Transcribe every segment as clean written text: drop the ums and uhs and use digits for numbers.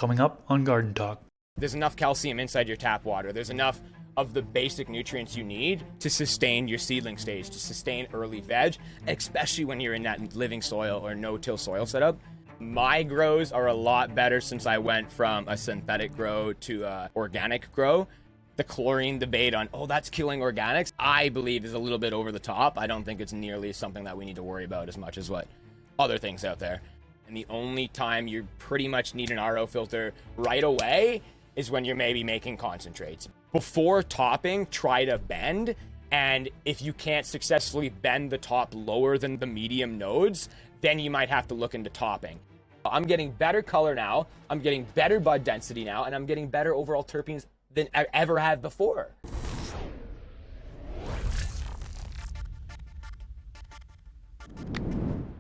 Coming up on Garden Talk. There's enough calcium inside your tap water. There's enough of the basic nutrients you need to sustain your seedling stage, to sustain early veg, especially when you're in that living soil or no-till soil setup. My grows are a lot better since I went from a synthetic grow to a organic grow. The chlorine debate on, that's killing organics, I believe is a little bit over the top. I don't think it's nearly something that we need to worry about as much as what other things out there. And the only time you pretty much need an RO filter right away is when you're maybe making concentrates. Before topping, try to bend. And if you can't successfully bend the top lower than the medium nodes, then you might have to look into topping. I'm getting better color now, I'm getting better bud density now, and I'm getting better overall terpenes than I ever have before.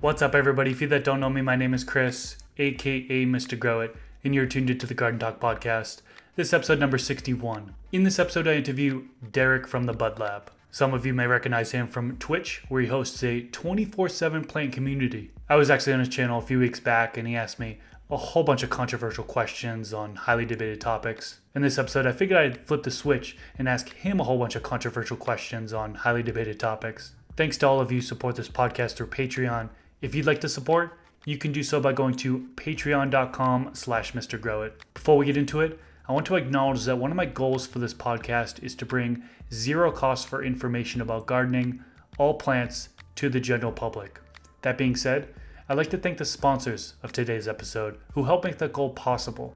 What's up, everybody? If you that don't know me, my name is Chris, aka Mr. Grow It, and you're tuned into the Garden Talk podcast. This is episode number 61. In this episode, I interview Derek from TheBudLab. Some of you may recognize him from Twitch, where he hosts a 24/7 plant community. I was actually on his channel a few weeks back, and he asked me a whole bunch of controversial questions on highly debated topics. In this episode, I figured I'd flip the switch and ask him a whole bunch of controversial questions on highly debated topics. Thanks to all of you who support this podcast through Patreon. If you'd like to support, you can do so by going to patreon.com/MrGrowIt. Before we get into it, I want to acknowledge that one of my goals for this podcast is to bring zero cost for information about gardening, all plants, to the general public. That being said, I'd like to thank the sponsors of today's episode who help make that goal possible.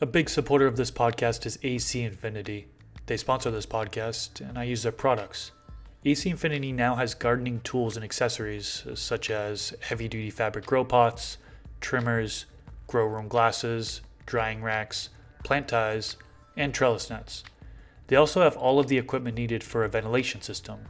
A big supporter of this podcast is AC Infinity. They sponsor this podcast and I use their products. AC Infinity now has gardening tools and accessories such as heavy-duty fabric grow pots, trimmers, grow room glasses, drying racks, plant ties, and trellis nets. They also have all of the equipment needed for a ventilation system.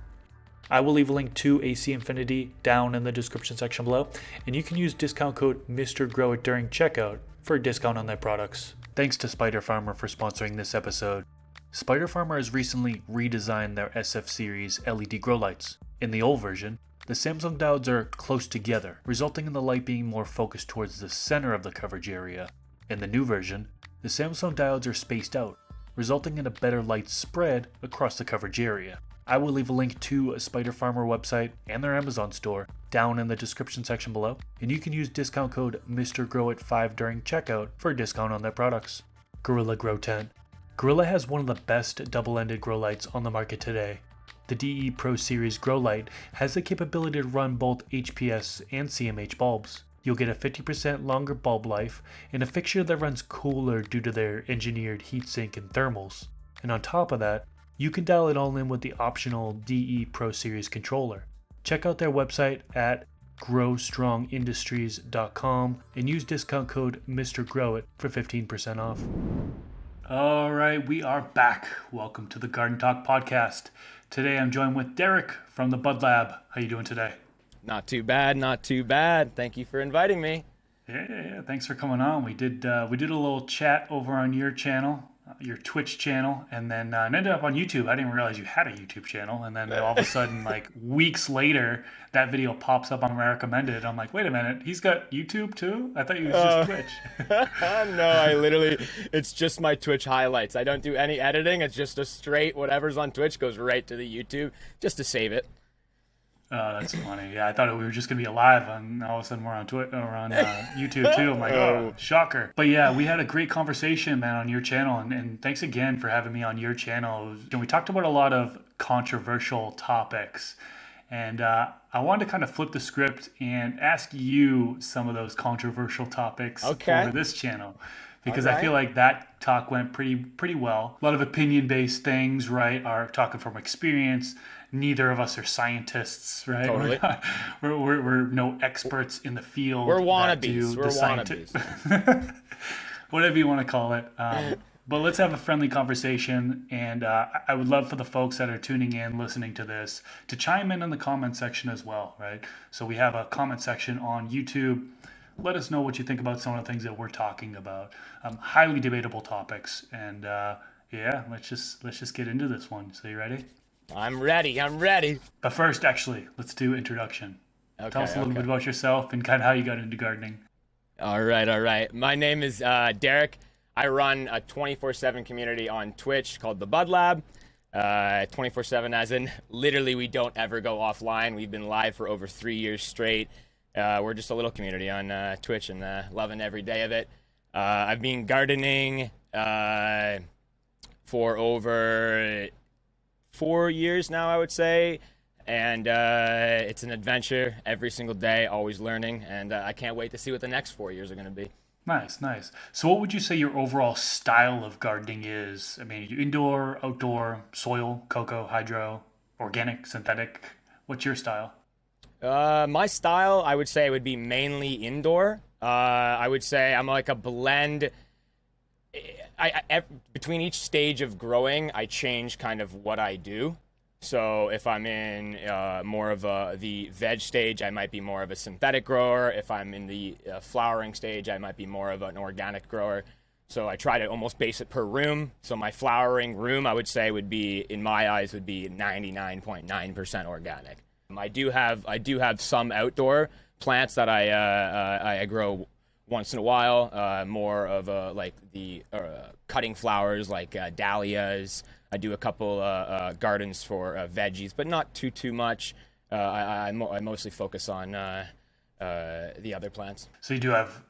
I will leave a link to AC Infinity down in the description section below, and you can use discount code MrGrowIt during checkout for a discount on their products. Thanks to Spider Farmer for sponsoring this episode. Spider Farmer has recently redesigned their SF series LED grow lights. In the old version, the Samsung diodes are close together, resulting in the light being more focused towards the center of the coverage area. In the new version, the Samsung diodes are spaced out, resulting in a better light spread across the coverage area. I will leave a link to a Spider Farmer website and their Amazon store down in the description section below, and you can use discount code MrGrowIt5 during checkout for a discount on their products. Gorilla Grow Tent. Gorilla has one of the best double-ended grow lights on the market today. The DE Pro Series grow light has the capability to run both HPS and CMH bulbs. You'll get a 50% longer bulb life and a fixture that runs cooler due to their engineered heatsink and thermals. And on top of that, you can dial it all in with the optional DE Pro Series controller. Check out their website at growstrongindustries.com and use discount code MrGrowIt for 15% off. Alright, we are back. Welcome to the Garden Talk podcast. Today I'm joined with Derek from TheBudLab. How you doing today? Not too bad, not too bad. Thank you for inviting me. Yeah. Thanks for coming on. We did a little chat over on your channel, your Twitch channel, and then ended up on YouTube. I didn't realize you had a YouTube channel, and then all of a sudden, like weeks later, that video pops up on my recommended. I'm like, wait a minute, he's got YouTube too? I thought he was just Twitch. No, it's just my Twitch highlights. I don't do any editing. It's just a straight whatever's on Twitch goes right to the YouTube just to save it. Oh, that's funny. Yeah, I thought we were just going to be live, and all of a sudden we're on Twitter or on YouTube too. I'm like, oh, shocker. But yeah, we had a great conversation, man, on your channel, and thanks again for having me on your channel. And we talked about a lot of controversial topics, and I wanted to kind of flip the script and ask you some of those controversial topics for this channel. Because I feel like that talk went pretty well. A lot of opinion-based things, right, are talking from experience. Neither of us are scientists, right? Totally. We're no experts in the field. We're wannabes. We're wannabes. Whatever you want to call it. But let's have a friendly conversation. And I would love for the folks that are tuning in, listening to this, to chime in the comment section as well, right? So we have a comment section on YouTube. Let us know what you think about some of the things that we're talking about. Highly debatable topics. And let's just get into this one. So you ready? I'm ready. But first, actually, let's do introduction. Tell us a little bit about yourself and kind of how you got into gardening. All right. My name is Derek. I run a 24/7 community on Twitch called TheBudLab. 24/7 as in literally we don't ever go offline. We've been live for over 3 years straight. We're just a little community on Twitch and loving every day of it. I've been gardening for over 4 years now, I would say. And it's an adventure every single day, always learning. And I can't wait to see what the next 4 years are going to be. Nice, nice. So what would you say your overall style of gardening is? I mean, you indoor, outdoor, soil, coco, hydro, organic, synthetic? What's your style? My style, I would say, would be mainly indoor. I would say I'm like a blend. Between each stage of growing, I change kind of what I do. So if I'm in more of the veg stage, I might be more of a synthetic grower. If I'm in the flowering stage, I might be more of an organic grower. So I try to almost base it per room. So my flowering room, I would say, would be, in my eyes, would be 99.9% organic. I do have some outdoor plants that I grow once in a while. More of like the cutting flowers, like dahlias. I do a couple gardens for veggies, but not too much. I mostly focus on the other plants. So you do have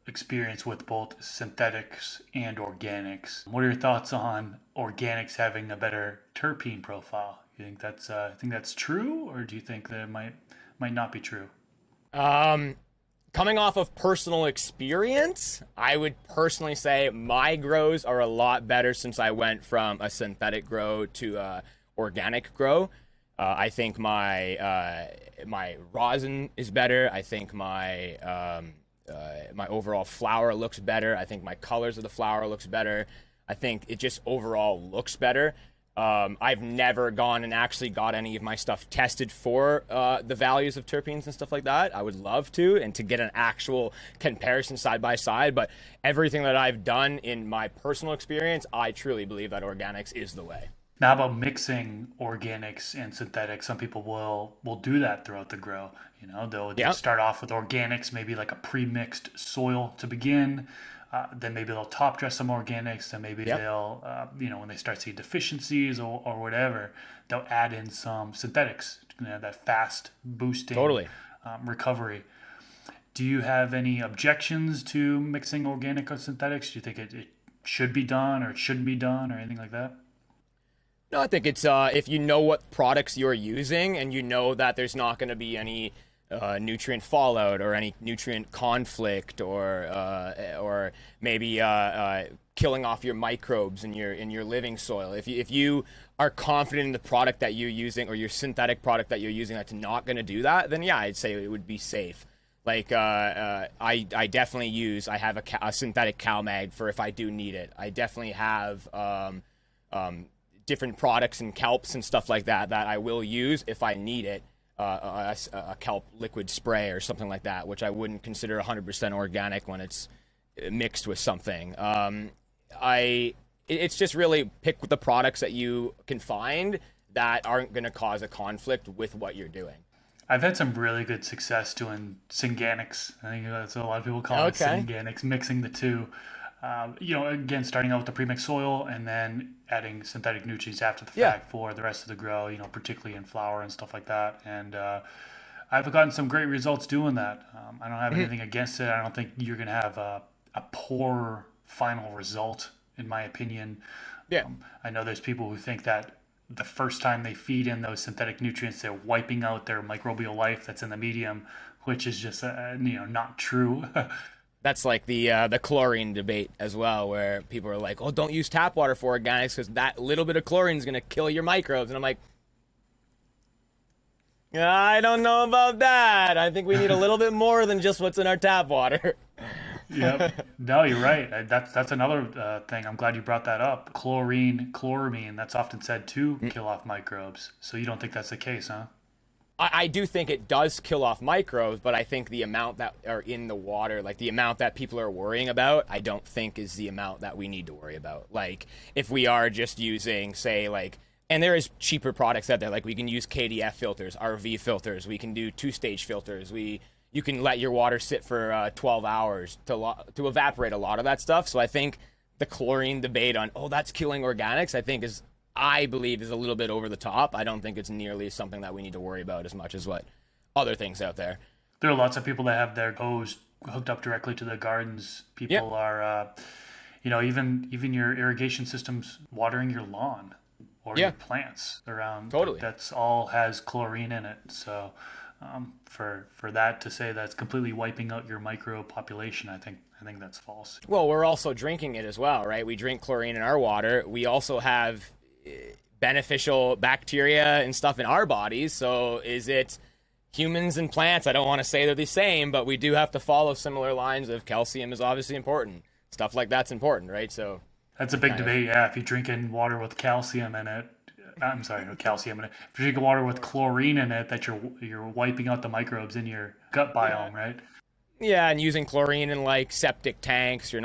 experience with both synthetics and organics. What are your thoughts on organics having a better terpene profile? You think that's true, or do you think that it might not be true? Coming off of personal experience, I would personally say my grows are a lot better since I went from a synthetic grow to a organic grow. I think my rosin is better. I think my overall flower looks better. I think my colors of the flower looks better. I think it just overall looks better. I've never gone and actually got any of my stuff tested for the values of terpenes and stuff like that. I would love to, and to get an actual comparison side by side. But everything that I've done in my personal experience, I truly believe that organics is the way. Now about mixing organics and synthetics, some people will do that throughout the grow. You know, they'll start off with organics, maybe like a pre-mixed soil to begin. Then maybe they'll top dress some organics. Then maybe they'll, when they start seeing deficiencies or whatever, they'll add in some synthetics. That fast boosting recovery. Do you have any objections to mixing organic or synthetics? Do you think it should be done or it shouldn't be done or anything like that? No, I think it's if you know what products you're using and you know that there's not going to be any nutrient fallout or any nutrient conflict or maybe killing off your microbes in your living soil. If you are confident in the product that you're using or your synthetic product that you're using that's not going to do that, then yeah, I'd say it would be safe. Like I definitely use. I have a synthetic CalMag for if I do need it. I definitely have different products and kelps and stuff like that I will use if I need it. A kelp liquid spray or something like that, which I wouldn't consider 100% organic when it's mixed with something. It's just really pick the products that you can find that aren't going to cause a conflict with what you're doing. I've had some really good success doing synganics. I think that's what a lot of people call it, synganics, mixing the two. Again, starting out with the premixed soil and then adding synthetic nutrients after the fact for the rest of the grow, particularly in flower and stuff like that. And I've gotten some great results doing that. I don't have anything against it. I don't think you're going to have a poor final result, in my opinion. Yeah. I know there's people who think that the first time they feed in those synthetic nutrients, they're wiping out their microbial life that's in the medium, which is just not true. That's like the chlorine debate as well, where people are like, "Oh, don't use tap water for organics because that little bit of chlorine is going to kill your microbes." And I'm like, I don't know about that. I think we need a little bit more than just what's in our tap water. Yep. No, you're right. That's another thing. I'm glad you brought that up. Chlorine, chloramine, that's often said to kill off microbes. So you don't think that's the case, huh? I do think it does kill off microbes, but I think the amount that are in the water, like the amount that people are worrying about, I don't think is the amount that we need to worry about. Like if we are just using, say, like, and there is cheaper products out there, like we can use KDF filters, RV filters, we can do 2-stage filters, you can let your water sit for 12 hours to evaporate a lot of that stuff. So I think the chlorine debate on, oh, that's killing organics, I believe is a little bit over the top. I don't think it's nearly something that we need to worry about as much as what other things out there. There are lots of people that have their hose hooked up directly to the gardens. People are, even your irrigation systems watering your lawn or your plants around. Totally. That's all has chlorine in it. So for that to say that's completely wiping out your microbe population, I think that's false. Well, we're also drinking it as well, right? We drink chlorine in our water. We also have beneficial bacteria and stuff in our bodies. So is it humans and plants? I don't want to say they're the same, but we do have to follow similar lines of calcium is obviously important. Stuff like that's important, right? So that's a big debate. Yeah, if you're drinking water with calcium in it, I'm sorry, no calcium in it. If you're drinking water with chlorine in it, that you're wiping out the microbes in your gut biome, right? Yeah, and using chlorine in like septic tanks, you're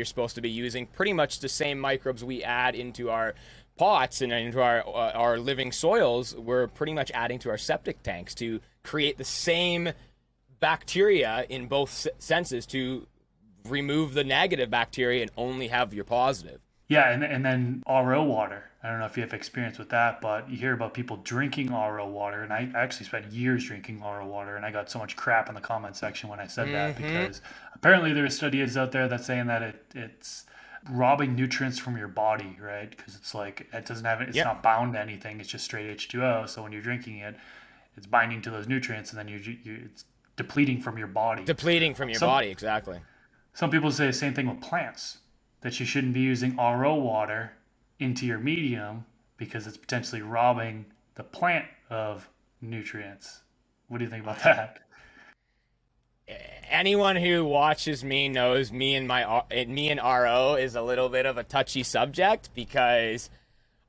supposed to be using pretty much the same microbes we add into our pots and into our living soils. We're pretty much adding to our septic tanks to create the same bacteria in both senses to remove the negative bacteria and only have your positive. Yeah, and then RO water. I don't know if you have experience with that, but you hear about people drinking RO water, and I actually spent years drinking RO water, and I got so much crap in the comment section when I said that, because apparently there are studies out there that's saying that it's robbing nutrients from your body, right? Because it's like it doesn't have it's not bound to anything; it's just straight H2O. So when you're drinking it, it's binding to those nutrients, and then it's depleting from your body. Depleting from your body, exactly. Some people say the same thing with plants, that you shouldn't be using RO water into your medium because it's potentially robbing the plant of nutrients. What do you think about that? Anyone who watches me knows me and RO is a little bit of a touchy subject, because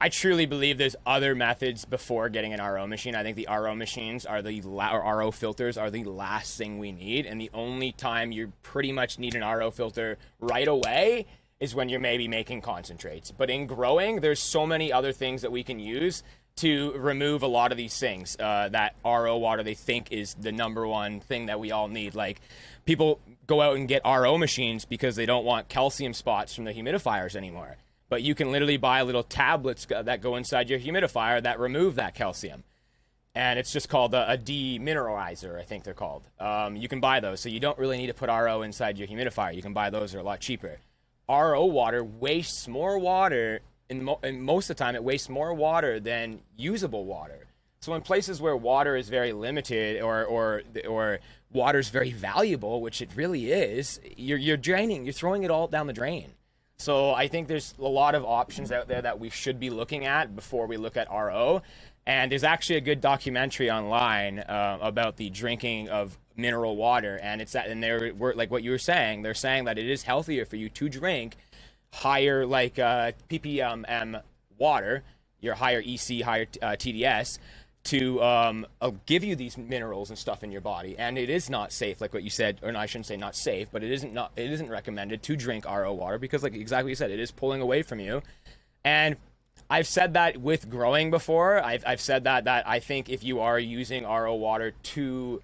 I truly believe there's other methods before getting an RO machine. I think the RO machines or RO filters are the last thing we need, and the only time you pretty much need an RO filter right away is when you're maybe making concentrates. But in growing, there's so many other things that we can use to remove a lot of these things that RO water they think is the number one thing that we all need. Like, people go out and get RO machines because they don't want calcium spots from the humidifiers anymore. But you can literally buy little tablets that go inside your humidifier that remove that calcium. And it's just called a demineralizer, I think they're called. You can buy those, so you don't really need to put RO inside your humidifier. You can buy those, they're a lot cheaper. RO water wastes more water, and most of the time it wastes more water than usable water. So in places where water is very limited or water is very valuable, which it really is, you're throwing it all down the drain. So I think there's a lot of options out there that we should be looking at before we look at RO. And there's actually a good documentary online about the drinking of mineral water, and like what you were saying, they're saying that it is healthier for you to drink higher PPM water, your higher EC, higher TDS, to give you these minerals and stuff in your body. And it is not safe, like what you said, or no, I shouldn't say not safe, but it isn't recommended to drink RO water, because like exactly what you said, it is pulling away from you. And I've said that with growing before. I've said that I think if you are using RO water to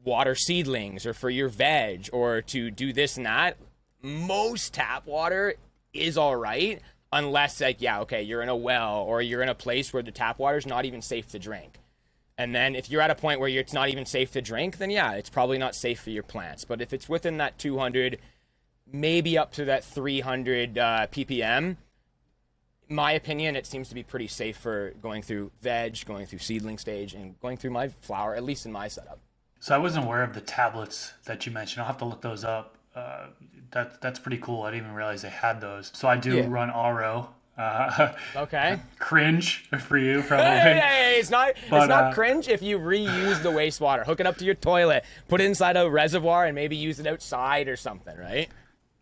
water seedlings or for your veg or to do this and that, most tap water is all right, unless you're in a well or you're in a place where the tap water is not even safe to drink. And then if you're at a point where it's not even safe to drink, then it's probably not safe for your plants. But if it's within that 200, maybe up to that 300 ppm, in my opinion, it seems to be pretty safe for going through veg, going through seedling stage, and going through my flower, at least in my setup. So I wasn't aware of the tablets that you mentioned. I'll have to look those up. That's pretty cool. I didn't even realize they had those. So I do run RO. Okay. Cringe for you, probably. Hey, it's not cringe if you reuse the wastewater. Hook it up to your toilet, put it inside a reservoir, and maybe use it outside or something, right?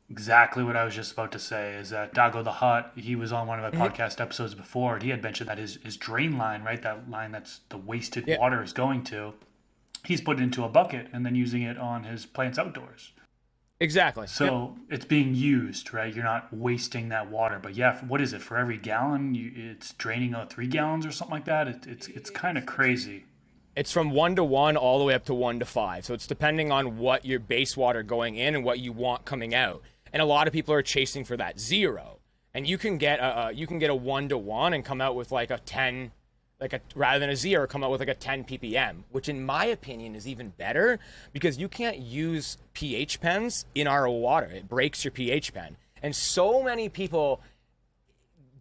Exactly what I was just about to say is that Dago the Hut, he was on one of my podcast episodes before, and he had mentioned that his drain line, right, that line that's the wasted water is going to, he's put it into a bucket and then using it on his plants outdoors. Exactly. So it's being used, right? You're not wasting that water. But what is it? For every gallon, it's draining out 3 gallons or something like that? It's kind of crazy. It's from 1 to 1 all the way up to 1 to 5. So it's depending on what your base water going in and what you want coming out. And a lot of people are chasing for that 0. And you can get a 1-to-1 and come out with like a 10, rather than a 0, come out with like a 10 ppm, which in my opinion is even better, because you can't use pH pens in RO water. It breaks your pH pen. And so many people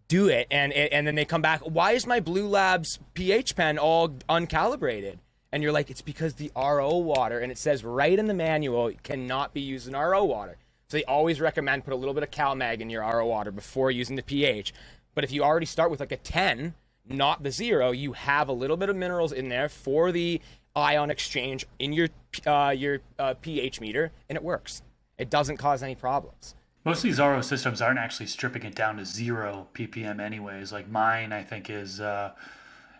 do it, and then they come back, why is my Blue Labs pH pen all uncalibrated? And you're like, it's because the RO water, and it says right in the manual, it cannot be used in RO water. So they always recommend put a little bit of CalMag in your RO water before using the pH. But if you already start with like a 10, not the 0, you have a little bit of minerals in there for the ion exchange in your pH meter, and it works. It doesn't cause any problems. Most of these RO systems aren't actually stripping it down to 0 ppm anyways. Like mine, I think is, I've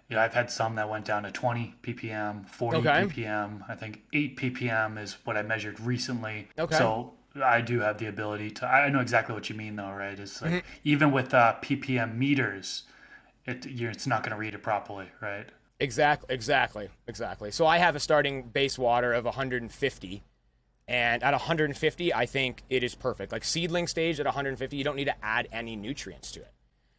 had some that went down to 20 ppm, 40 ppm. I think 8 ppm is what I measured recently. Okay. So I do have the ability to, I know exactly what you mean though, right? It's like, even with ppm meters, it's not going to read it properly, right? Exactly. So I have a starting base water of 150. And at 150, I think it is perfect. Like seedling stage at 150, you don't need to add any nutrients to it,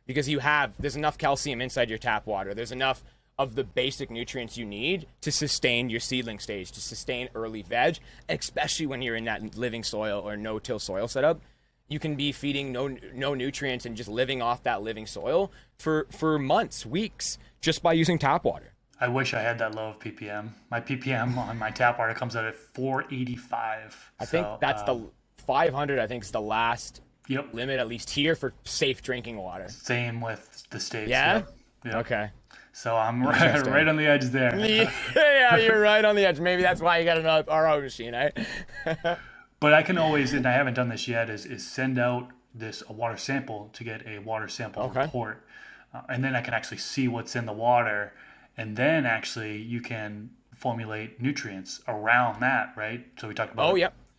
because there's enough calcium inside your tap water. There's enough of the basic nutrients you need to sustain your seedling stage, to sustain early veg, especially when you're in that living soil or no-till soil setup. You can be feeding no nutrients and just living off that living soil for months, weeks, just by using tap water. I wish I had that low of ppm. My ppm on my tap water comes out at 485. I think that's the 500. I think is the last limit, at least here, for safe drinking water. Same with the States. Yeah. Yep. Okay. So I'm right on the edge there. Yeah, you're right on the edge. Maybe that's why you got an RO machine, eh? But I can always, and I haven't done this yet, is send out a water sample to get a water sample report, and then I can actually see what's in the water. And then actually you can formulate nutrients around that, right? So we talked about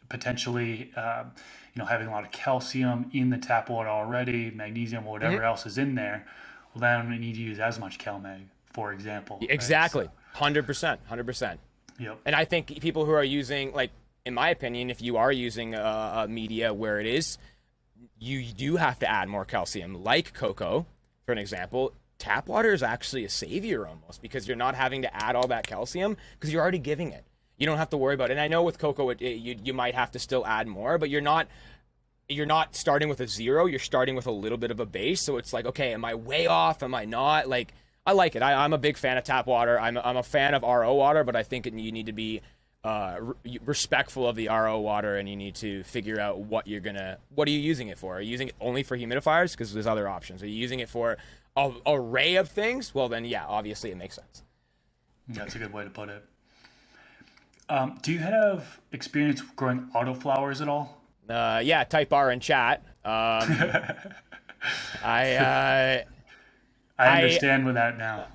potentially, having a lot of calcium in the tap water already, magnesium or whatever else is in there. Well, then we need to use as much CalMag, for example. Exactly, right? 100%. Yep. And I think people who are using, like, in my opinion, if you are using a media where it is, you do have to add more calcium, like Coco, for an example. Tap water is actually a savior almost, because you're not having to add all that calcium because you're already giving it. You don't have to worry about it. And I know with Coco, you might have to still add more, but you're not starting with a 0. You're starting with a little bit of a base. So it's like, okay, am I way off? Am I not? Like, I like it. I'm a big fan of tap water. I'm a fan of RO water, but I think you need to be respectful of the RO water, and you need to figure out what are you using it for? Are you using it only for humidifiers? Because there's other options. Are you using it for an array of things? Well, then, yeah, obviously it makes sense. That's a good way to put it. Do you have experience growing autoflowers at all? Yeah, type R in chat. I understand with that now.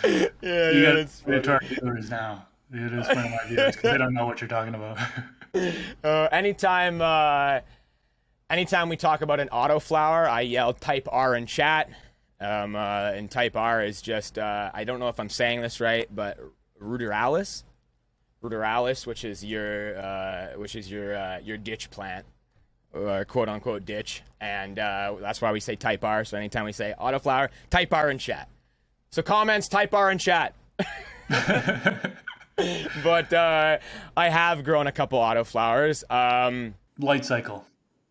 You got to explain to our viewers now. You got to explain to my viewers because they don't know what you're talking about. Anytime we talk about an autoflower, I yell type R in chat. And type R is just, I don't know if I'm saying this right, but ruderalis, which is your ditch plant, or quote unquote ditch. And that's why we say type R. So anytime we say autoflower, type R in chat. So comments, type R in chat. But I have grown a couple autoflowers. Light cycle.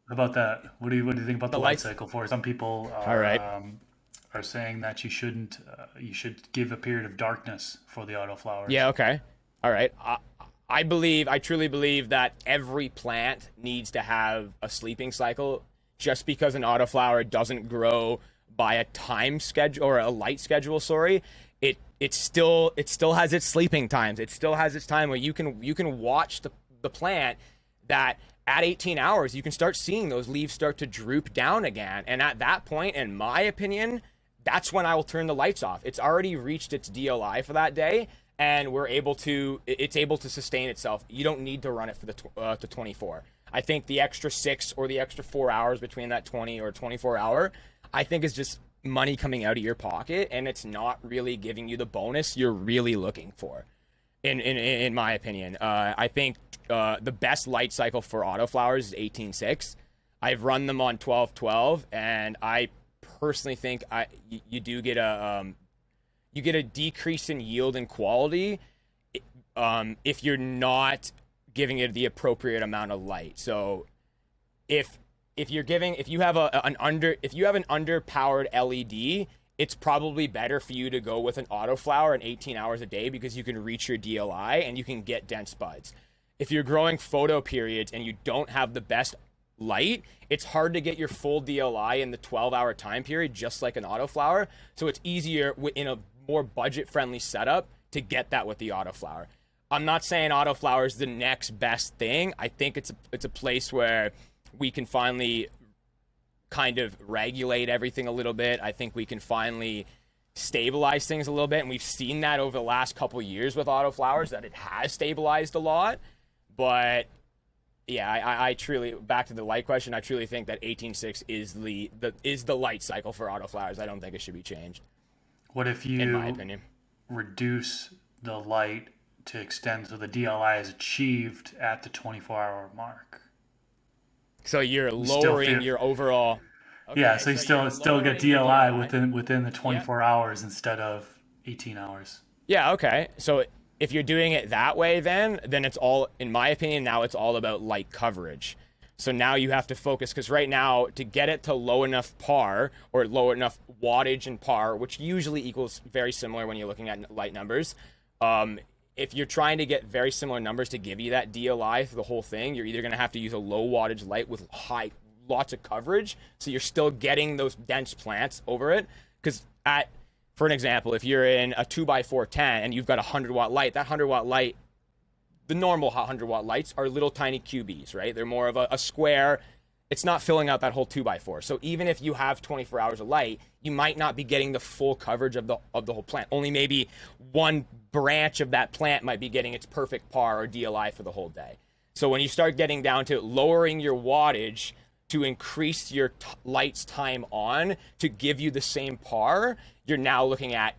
How about that? What do you think about the light cycle for? Some people are saying that you shouldn't. You should give a period of darkness for the autoflowers. Yeah. Okay. All right. I truly believe that every plant needs to have a sleeping cycle. Just because an autoflower doesn't grow by a time schedule or a light schedule, it still has its sleeping times. It still has its time where you can watch the plant that at 18 hours you can start seeing those leaves start to droop down again. And at that point, in my opinion, that's when I will turn the lights off. It's already reached its DLI for that day, and it's able to sustain itself. You don't need to run it for the 24. I think the extra 6 or the extra 4 hours between that 20 or 24 hour, I think is just money coming out of your pocket, and it's not really giving you the bonus you're really looking for. in my opinion. I think the best light cycle for autoflowers is 18.6. I've run them on 12.12, and I personally think you do get a decrease in yield and quality if you're not giving it the appropriate amount of light. So if you have an underpowered LED, it's probably better for you to go with an autoflower in 18 hours a day because you can reach your DLI and you can get dense buds. If you're growing photo periods and you don't have the best light, it's hard to get your full DLI in the 12-hour time period, just like an autoflower. So it's easier in a more budget-friendly setup to get that with the autoflower. I'm not saying autoflower is the next best thing. I think it's a place where we can finally kind of regulate everything a little bit. I think we can finally stabilize things a little bit, and we've seen that over the last couple of years with autoflowers, that it has stabilized a lot. But yeah, I truly, back to the light question, I truly think that 18.6 is the light cycle for autoflowers. I don't think it should be changed. What if you, in my opinion, reduce the light to extend so the DLI is achieved at the 24-hour mark? So you're lowering your overall. Okay, yeah, so you still get DLI within the 24 hours instead of 18 hours. Yeah, okay. So if you're doing it that way, then it's all, in my opinion, now it's all about light coverage. So now you have to focus, because right now, to get it to low enough par or low enough wattage and par, which usually equals very similar when you're looking at light numbers, if you're trying to get very similar numbers to give you that DLI for the whole thing, you're either going to have to use a low wattage light with lots of coverage, so you're still getting those dense plants over it. Because for an example, if you're in a 2x4 tent and you've got a 100-watt light, that 100-watt light, the normal 100-watt lights are little tiny QBs, right? They're more of a square. It's not filling out that whole 2x4. So even if you have 24 hours of light, you might not be getting the full coverage of the whole plant. Only maybe one branch of that plant might be getting its perfect par or DLI for the whole day. So when you start getting down to lowering your wattage to increase your light's time on to give you the same par, you're now looking at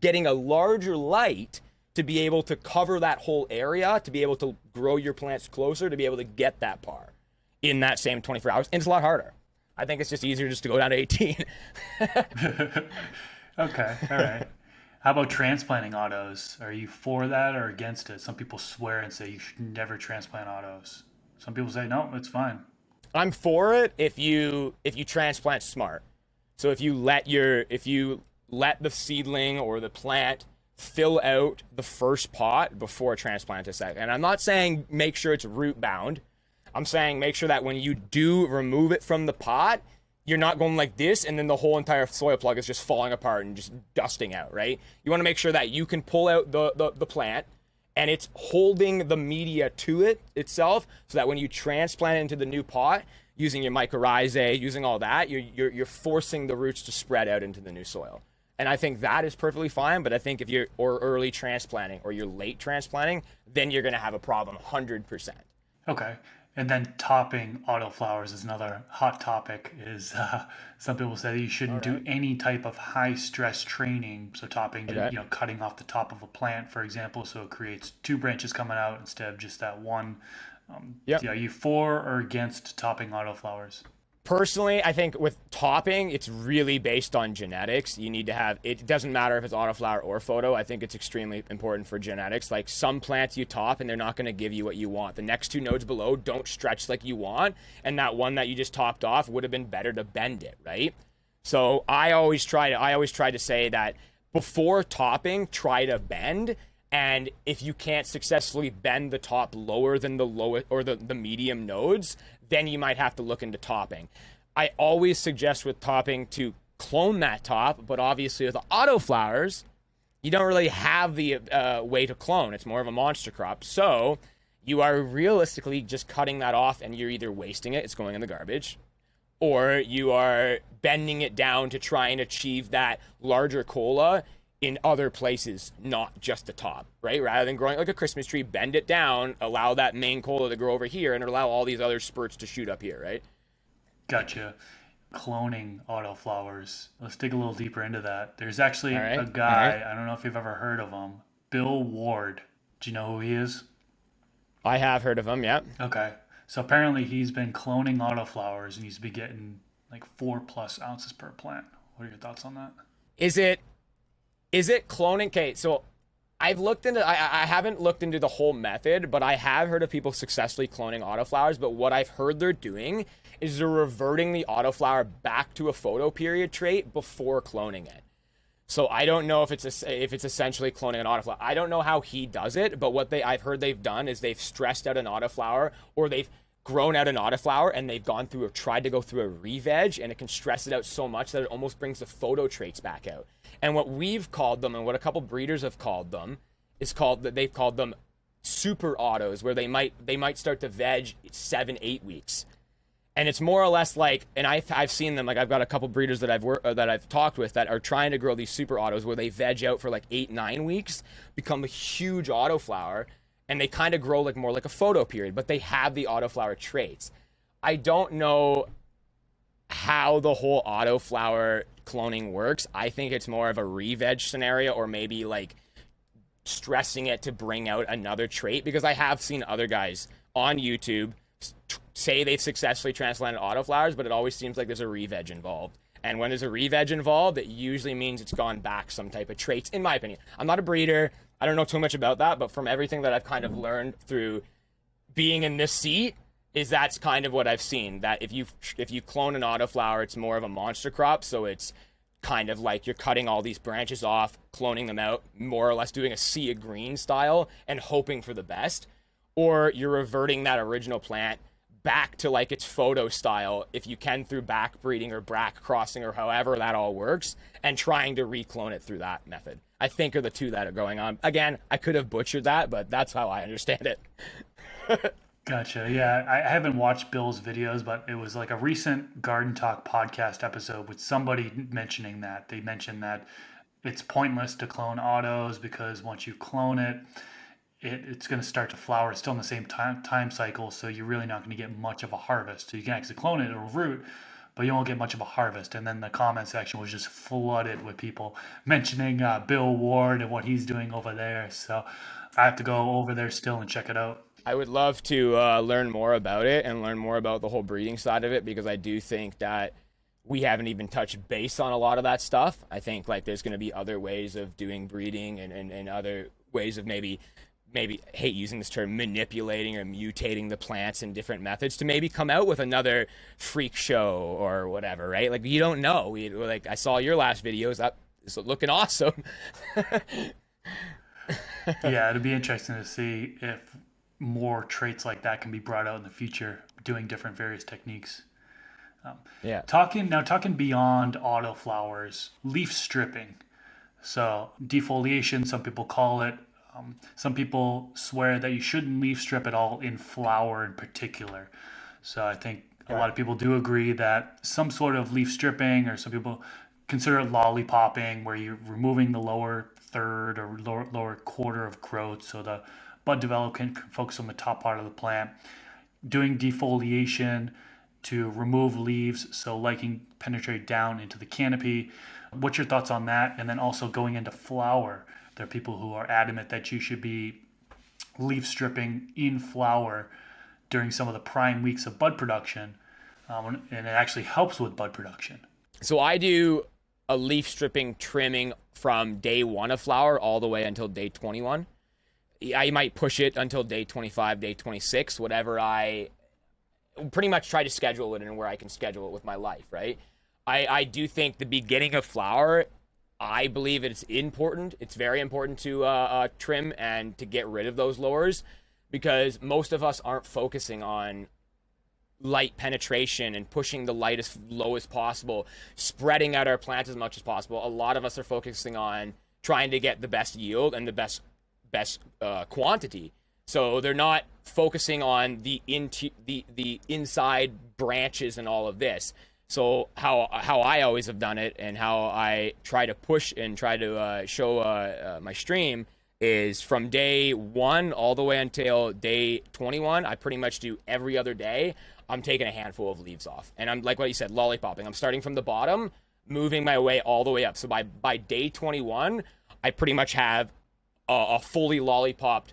getting a larger light to be able to cover that whole area, to be able to grow your plants closer, to be able to get that par in that same 24 hours. And it's a lot harder. I think it's just easier just to go down to 18. Okay, all right. How about transplanting autos? Are you for that or against it? Some people swear and say you should never transplant autos. Some people say, no, it's fine. I'm for it if you transplant smart. So if you let the seedling or the plant fill out the first pot before transplant a second. And I'm not saying make sure it's root bound. I'm saying make sure that when you do remove it from the pot, you're not going like this and then the whole entire soil plug is just falling apart and just dusting out, right? You want to make sure that you can pull out the plant and it's holding the media to it itself, so that when you transplant it into the new pot, using your mycorrhizae, using all that, you're forcing the roots to spread out into the new soil. And I think that is perfectly fine, but I think if you're early transplanting or you're late transplanting, then you're going to have a problem 100%. Okay. And then topping autoflowers is another hot topic. Is some people say that you shouldn't do any type of high stress training. So topping, Okay. cutting off the top of a plant, for example, so it creates two branches coming out instead of just that one. Yep. Are you for or against topping autoflowers? Personally, I think with topping, it's really based on genetics. You need to have, it doesn't matter if it's autoflower or photo. I think it's extremely important for genetics. Like some plants you top and they're not going to give you what you want. The next two nodes below don't stretch like you want. And that one that you just topped off would have been better to bend it, right? So I always try to say that before topping, try to bend. And if you can't successfully bend the top lower than the lowest or the medium nodes, then you might have to look into topping. I always suggest with topping to clone that top, but obviously with the autoflowers, you don't really have the way to clone. It's more of a monster crop. So you are realistically just cutting that off and you're either wasting it, it's going in the garbage, or you are bending it down to try and achieve that larger cola in other places, not just the top, right? Rather than growing like a Christmas tree, bend it down, allow that main cola to grow over here, and allow all these other spurts to shoot up here, right? Gotcha. Cloning autoflowers. Let's dig a little deeper into that. There's actually All right. a All guy, right. I don't know if you've ever heard of him, Bill Ward. Do you know who he is? I have heard of him, yeah. Okay. So apparently he's been cloning autoflowers and he's been getting like 4+ ounces per plant. What are your thoughts on that? Is it cloning? Okay, so I haven't looked into the whole method, but I have heard of people successfully cloning autoflowers. But what I've heard they're doing is they're reverting the autoflower back to a photoperiod trait before cloning it. So I don't know if it's essentially cloning an autoflower. I don't know how he does it, but what I've heard they've done is they've stressed out an autoflower, or they've grown out an autoflower and they've tried to go through a re-veg, and it can stress it out so much that it almost brings the photo traits back out. And what we've called them, and what a couple breeders have called them, they've called them super autos, where they might start to veg 7-8 weeks. And it's more or less like, and I've seen them, like I've got a couple breeders that I've talked with that are trying to grow these super autos where they veg out for like 8-9 weeks, become a huge autoflower, and they kind of grow like more like a photo period, but they have the autoflower traits. I don't know how the whole autoflower cloning works. I think it's more of a re-veg scenario, or maybe like stressing it to bring out another trait, because I have seen other guys on YouTube say they've successfully transplanted autoflowers, but it always seems like there's a re-veg involved. And when there's a re-veg involved, it usually means it's gone back some type of traits, in my opinion. I'm not a breeder. I don't know too much about that, but from everything that I've kind of learned through being in this seat, that's kind of what I've seen. That if you clone an autoflower, it's more of a monster crop, so it's kind of like you're cutting all these branches off, cloning them out, more or less doing a sea of green style and hoping for the best. Or you're reverting that original plant back to like its photo style, if you can, through back breeding or back crossing or however that all works, and trying to reclone it through that method. I think are the two that are going on. Again, I could have butchered that, but that's how I understand it. Gotcha. Yeah, I haven't watched Bill's videos, but it was like a recent Garden Talk podcast episode with somebody mentioning that. They mentioned that it's pointless to clone autos because once you clone it, it's going to start to flower still in the same time cycle, so you're really not going to get much of a harvest. So you can actually clone it or root, but you won't get much of a harvest. And then the comment section was just flooded with people mentioning Bill Ward and what he's doing over there. So I have to go over there still and check it out. I would love to learn more about it and learn more about the whole breeding side of it, because I do think that we haven't even touched base on a lot of that stuff. I think like there's going to be other ways of doing breeding and other ways of maybe hate using this term, manipulating or mutating the plants in different methods to maybe come out with another freak show or whatever, right? Like, you don't know. Like, I saw your last videos. That is looking awesome. Yeah, it'd be interesting to see if more traits like that can be brought out in the future, doing different various techniques. Yeah. Talking beyond autoflowers, leaf stripping. So defoliation, some people call it. Some people swear that you shouldn't leaf strip at all in flower in particular. So I think a lot of people do agree that some sort of leaf stripping, or some people consider it lollipopping, where you're removing the lower third or lower quarter of growth so the bud development can focus on the top part of the plant. Doing defoliation to remove leaves so light can penetrate down into the canopy. What's your thoughts on that? And then also going into flower. There are people who are adamant that you should be leaf stripping in flower during some of the prime weeks of bud production, and it actually helps with bud production. So I do a leaf stripping trimming from day 1 of flower all the way until day 21. I might push it until day 25, day 26, whatever. I pretty much try to schedule it and where I can schedule it with my life, right? I do think the beginning of flower, I believe it's important. It's very important to trim and to get rid of those lowers, because most of us aren't focusing on light penetration and pushing the light as low as possible, spreading out our plants as much as possible. A lot of us are focusing on trying to get the best yield and the best quantity. So they're not focusing on the inside branches and all of this. So how I always have done it, and how I try to push and try to show my stream, is from day 1 all the way until day 21. I pretty much do every other day. I'm taking a handful of leaves off, and I'm like what you said, lollipopping. I'm starting from the bottom, moving my way all the way up. So by day 21, I pretty much have a fully lollipop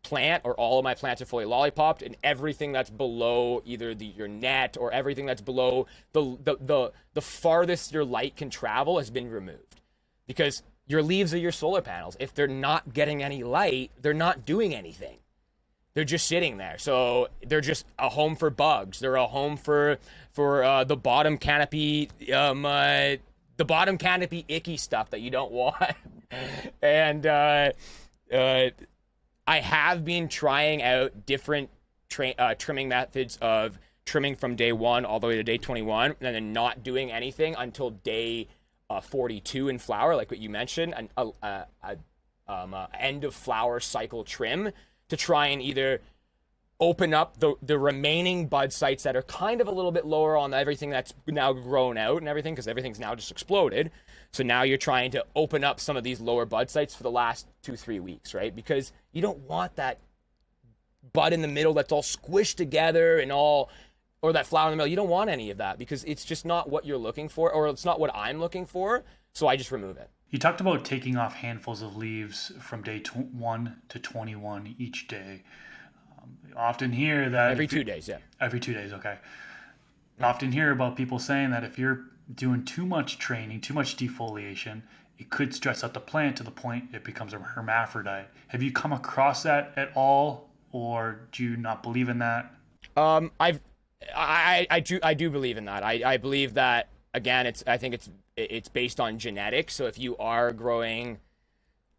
plant or all of my plants are fully lollipopped, and everything that's below either your net or everything that's below the farthest your light can travel has been removed. Because your leaves are your solar panels. If they're not getting any light, they're not doing anything. They're just sitting there. So they're just a home for bugs. They're a home for the bottom canopy, icky stuff that you don't want. And I have been trying out different trimming methods of trimming from day 1 all the way to day 21, and then not doing anything until day 42 in flower, like what you mentioned, an end of flower cycle trim to try and either open up the remaining bud sites that are kind of a little bit lower on everything that's now grown out and everything, because everything's now just exploded. So now you're trying to open up some of these lower bud sites for the last 2-3 weeks, right? Because you don't want that bud in the middle that's all squished together and all, or that flower in the middle. You don't want any of that because it's just not what you're looking for, or it's not what I'm looking for. So I just remove it. You talked about taking off handfuls of leaves from day 1 to 21 each day. Often hear that every 2 days, yeah. Every 2 days, okay. Often hear about people saying that if you're doing too much training, too much defoliation, it could stress out the plant to the point it becomes a hermaphrodite. Have you come across that at all, or do you not believe in that? I do believe in that. I believe that, again, I think it's based on genetics. So if you are growing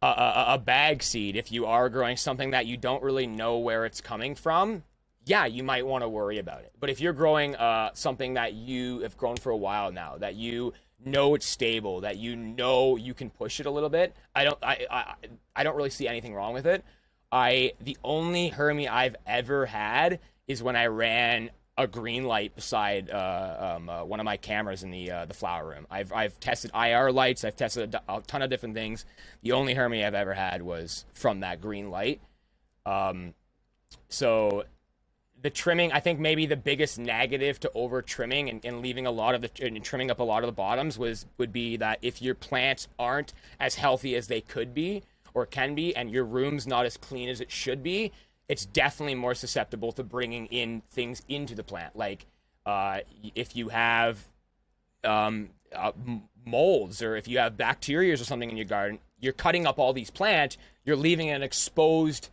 a bag seed, if you are growing something that you don't really know where it's coming from, yeah, you might want to worry about it. But if you're growing something that you have grown for a while now, that you know it's stable, that you know you can push it a little bit, I don't really see anything wrong with it. The only Hermy I've ever had is when I ran a green light beside one of my cameras in the flower room. I've tested IR lights. I've tested a ton of different things. The only Hermy I've ever had was from that green light. So the trimming, I think maybe the biggest negative to over trimming and leaving a lot of and trimming up a lot of the bottoms would be that if your plants aren't as healthy as they could be or can be, and your room's not as clean as it should be, it's definitely more susceptible to bringing in things into the plant. Like if you have molds, or if you have bacteria or something in your garden, you're cutting up all these plants, you're leaving an exposed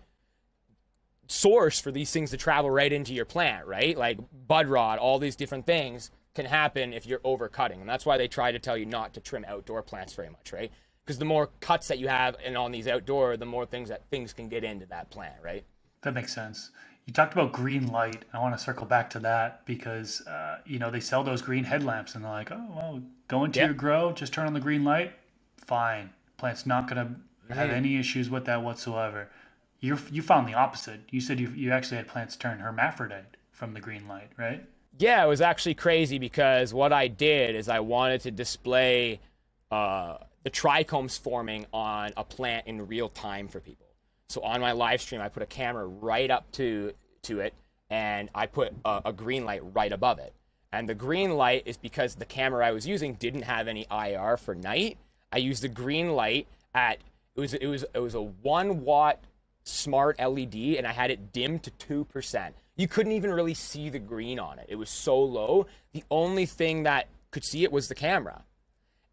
source for these things to travel right into your plant, right? Like bud rot, all these different things can happen if you're over cutting. And that's why they try to tell you not to trim outdoor plants very much, right? Because the more cuts that you have and on these outdoor, the more things can get into that plant, right? That makes sense. You talked about green light. I want to circle back to that because, they sell those green headlamps and they're like, oh, well, go into your grow, just turn on the green light. Fine. Plant's not going to have any issues with that whatsoever. You found the opposite. You said you actually had plants turn hermaphrodite from the green light, right? Yeah, it was actually crazy because what I did is I wanted to display the trichomes forming on a plant in real time for people. So on my live stream, I put a camera right up to it, and I put a green light right above it. And the green light is because the camera I was using didn't have any IR for night. I used the green light it was a 1 watt smart LED, and I had it dimmed to 2%. You couldn't even really see the green on it. It was so low. The only thing that could see it was the camera.